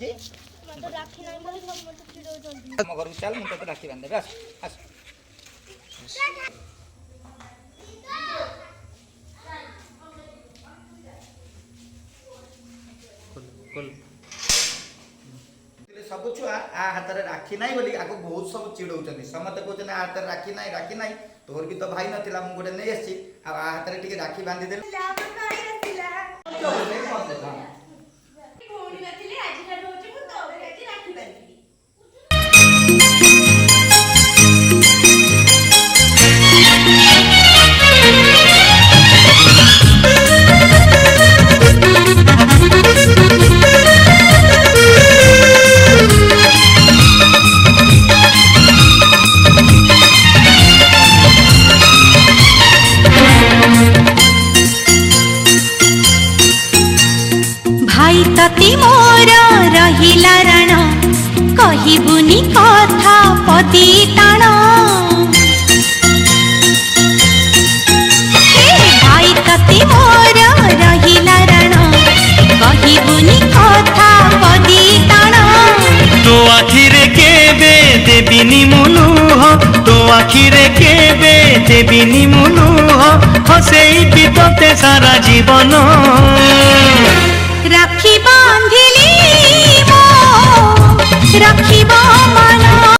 जी मत राखी नहीं बोले सब मत चिड़ो जल्दी मो घर को चल मुझे राखी बांधे आस आस सब छुआ आ हाथ में राखी ना बोली आगे बहुत सब चिड़ौन समस्त कहते आ हाथ राखी ना तोर भी तो भाई नाला मुझे गोटे नहीं आसी आ हाथ में टे राखी बांधी दे भाई तती मोर रहिला रण कहिबुनी कथा पदी टाण भाई तती मोर रहिला रण कहिबुनी कथा पदी टाण तो आखिरे केबे देबिनी मुलुह तो आखिरे केबे देबिनी मुलुह हसेई बितते सारा जीवन राखी बांधिली मो राखी मन